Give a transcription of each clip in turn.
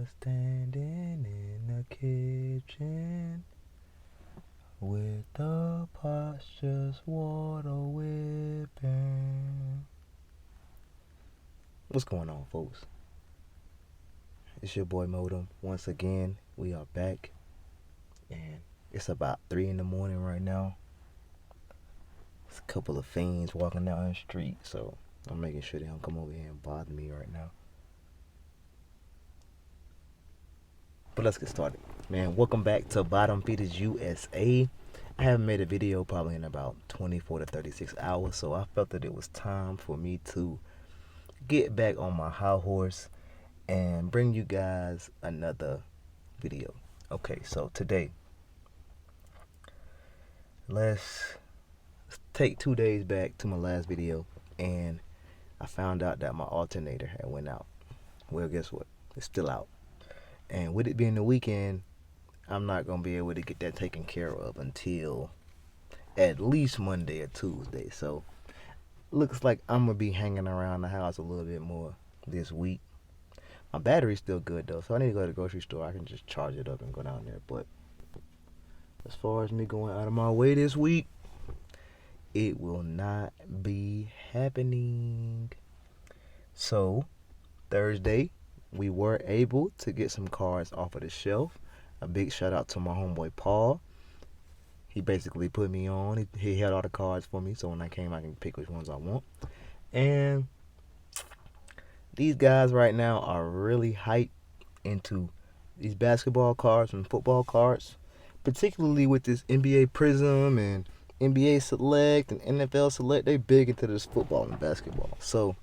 standing in the kitchen with the pots just water whipping. What's going on, folks? It's your boy Modem. Once again, we are back, and it's about 3 in the morning right now. There's a couple of fiends walking down the street, so I'm making sure they don't come over here and bother me right now. But let's get started. Man, welcome back to Bottomfeedersusa. I haven't made a video probably in about 24 to 36 hours, so I felt that it was time for me to get back on my high horse and bring you guys another video. Okay, so today, let's take 2 days back to my last video, and I found out that my alternator had went out. Well, guess what? It's still out. And with it being the weekend, I'm not going to be able to get that taken care of until at least Monday or Tuesday. So, looks like I'm going to be hanging around the house a little bit more this week. My battery's still good, though, so I need to go to the grocery store. I can just charge it up and go down there. But as far as me going out of my way this week, it will not be happening. So, Thursday, we were able to get some cards off of the shelf. A big shout out to my homeboy Paul. He basically put me on. He held all the cards for me, so when I came, I can pick which ones I want. And these guys right now are really hyped into these basketball cards and football cards, particularly with this NBA Prism and NBA Select and NFL Select. They big into this football and basketball. So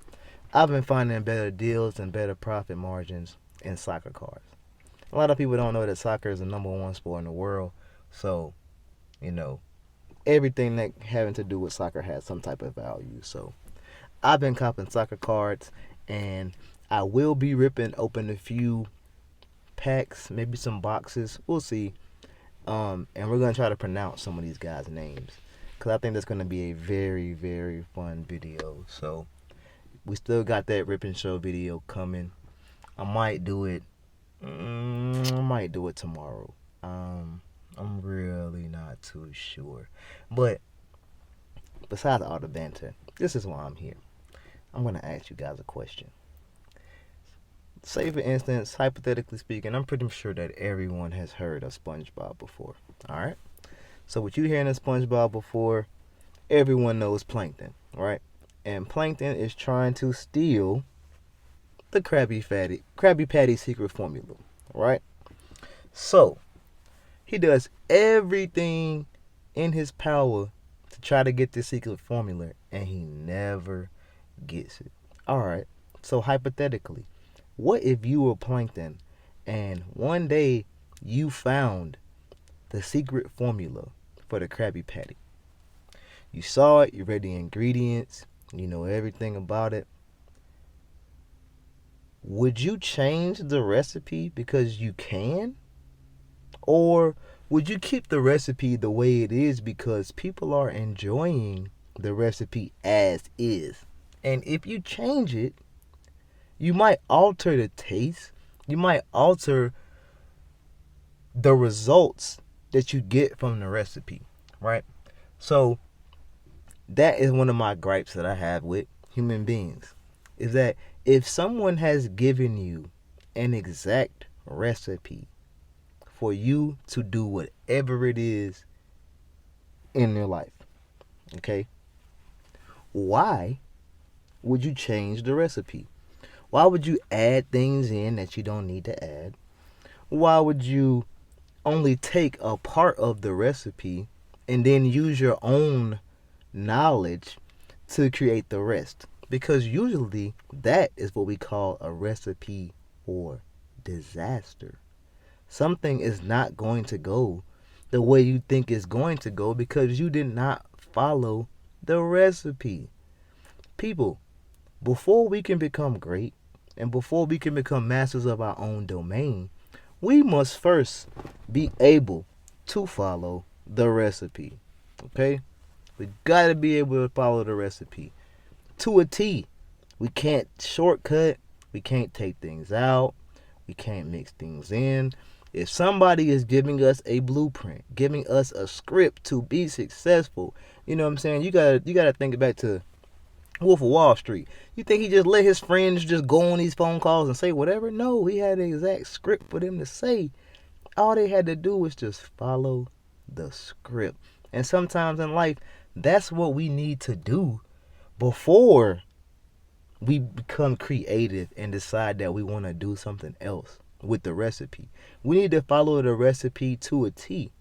I've been finding better deals and better profit margins in soccer cards. A lot of people don't know that soccer is the #1 sport in the world. So, everything that having to do with soccer has some type of value. So I've been copping soccer cards, and I will be ripping open a few packs, maybe some boxes. We'll see. And we're going to try to pronounce some of these guys' names, because I think that's going to be a very, very fun video. So we still got that rip and show video coming. I might do it tomorrow. I'm really not too sure. But besides all the banter, this is why I'm here. I'm going to ask you guys a question. Say, for instance, hypothetically speaking, I'm pretty sure that everyone has heard of SpongeBob before. Alright? So with you hearing of SpongeBob before, everyone knows Plankton, right? And Plankton is trying to steal the Krabby Patty secret formula, right? So he does everything in his power to try to get this secret formula, and he never gets it. Alright, so hypothetically, what if you were Plankton and one day you found the secret formula for the Krabby Patty? You saw it, you read the ingredients, you know everything about it. Would you change the recipe because you can? Or would you keep the recipe the way it is because people are enjoying the recipe as is? And if you change it, you might alter the taste. You might alter the results that you get from the recipe, right? So that is one of my gripes that I have with human beings, is that if someone has given you an exact recipe for you to do whatever it is in your life, okay, why would you change the recipe? Why would you add things in that you don't need to add? Why would you only take a part of the recipe and then use your own knowledge to create the rest? Because usually that is what we call a recipe for disaster. Something is not going to go the way you think it's going to go because you did not follow the recipe. People, before we can become great and before we can become masters of our own domain, we must first be able to follow the recipe. Okay? We got to be able to follow the recipe to a T. We can't shortcut. We can't take things out. We can't mix things in. If somebody is giving us a blueprint, giving us a script to be successful, you know what I'm saying? You gotta think back to Wolf of Wall Street. You think he just let his friends just go on these phone calls and say whatever? No, he had an exact script for them to say. All they had to do was just follow the script. And sometimes in life, that's what we need to do before we become creative and decide that we want to do something else with the recipe. We need to follow the recipe to a T.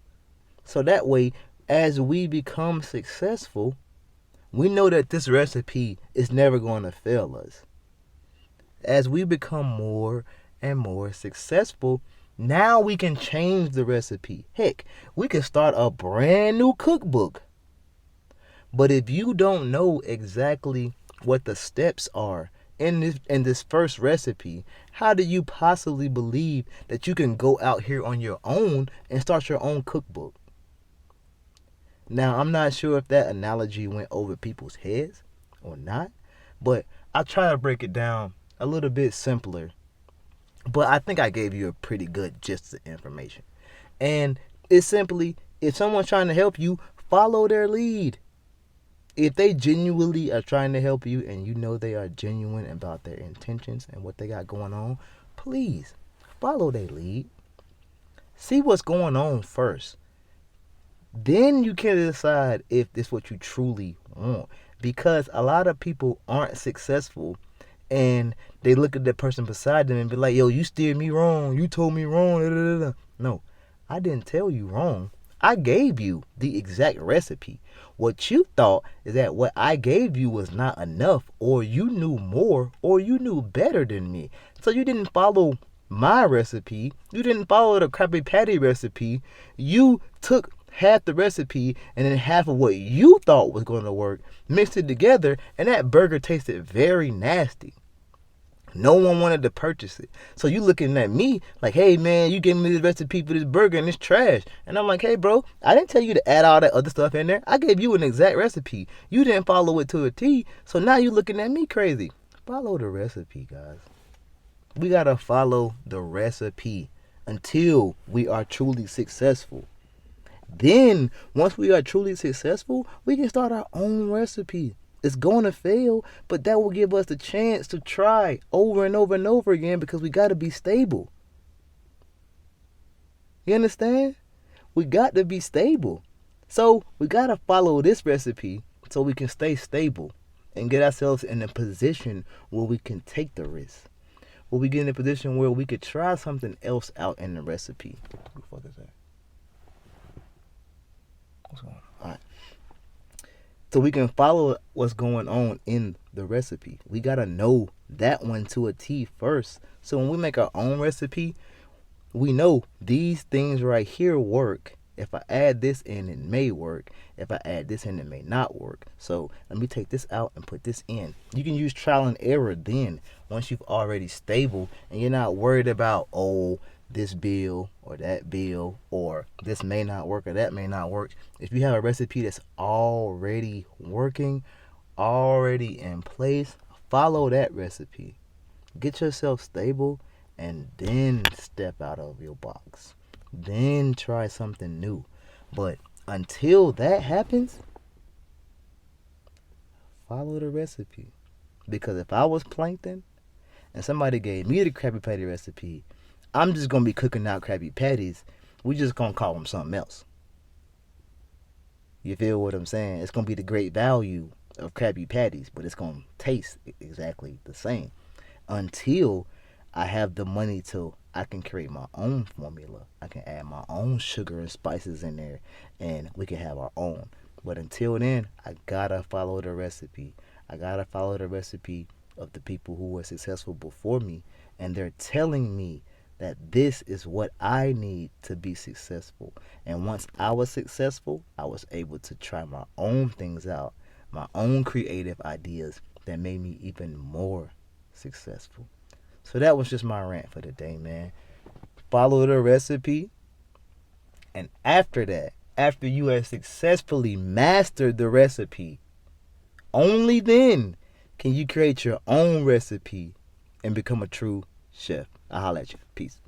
So that way, as we become successful, we know that this recipe is never going to fail us. As we become more and more successful, now we can change the recipe. Heck, we can start a brand new cookbook. But if you don't know exactly what the steps are in this first recipe, how do you possibly believe that you can go out here on your own and start your own cookbook? Now, I'm not sure if that analogy went over people's heads or not, but I try to break it down a little bit simpler. But I think I gave you a pretty good gist of information. And it's simply, if someone's trying to help you, follow their lead. If they genuinely are trying to help you and you know they are genuine about their intentions and what they got going on, please follow their lead. See what's going on first. Then you can decide if this is what you truly want. Because a lot of people aren't successful and they look at the person beside them and be like, yo, you steered me wrong. You told me wrong. Da, da, da. No, I didn't tell you wrong. I gave you the exact recipe. What you thought is that what I gave you was not enough, or you knew more, or you knew better than me. So you didn't follow my recipe. You didn't follow the Krabby Patty recipe. You took half the recipe and then half of what you thought was going to work, mixed it together, and that burger tasted very nasty. No one wanted to purchase it. So you looking at me like, hey man, you gave me this recipe for this burger and it's trash. And I'm like, hey bro, I didn't tell you to add all that other stuff in there. I gave you an exact recipe. You didn't follow it to a T. So now you looking at me crazy. Follow the recipe, guys. We gotta follow the recipe until we are truly successful. Then, once we are truly successful, we can start our own recipe. It's going to fail, but that will give us the chance to try over and over and over again because we got to be stable. You understand? We got to be stable. So we got to follow this recipe so we can stay stable and get ourselves in a position where we can take the risk. Where we get in a position where we could try something else out in the recipe. What the fuck is that? What's going on? All right. So we can follow what's going on in the recipe. We got to know that one to a T first. So when we make our own recipe, we know these things right here work. If I add this in, it may work. If I add this in, it may not work. So let me take this out and put this in. You can use trial and error then once you've already stable and you're not worried about, oh, this bill or that bill or this may not work or that may not work. If you have a recipe that's already working, already in place, follow that recipe. Get yourself stable and then step out of your box. Then try something new. But until that happens, follow the recipe. Because if I was Plankton and somebody gave me the Krabby Patty recipe, I'm just going to be cooking out Krabby Patties. We just going to call them something else. You feel what I'm saying? It's going to be the great value of Krabby Patties, but it's going to taste exactly the same. Until I have the money to, I can create my own formula. I can add my own sugar and spices in there, and we can have our own. But until then, I got to follow the recipe. I got to follow the recipe of the people who were successful before me, and they're telling me that this is what I need to be successful. And once I was successful, I was able to try my own things out, my own creative ideas that made me even more successful. So that was just my rant for the day, man. Follow the recipe. And after that, after you have successfully mastered the recipe, only then can you create your own recipe and become a true Chef. I'll holler at you. Peace.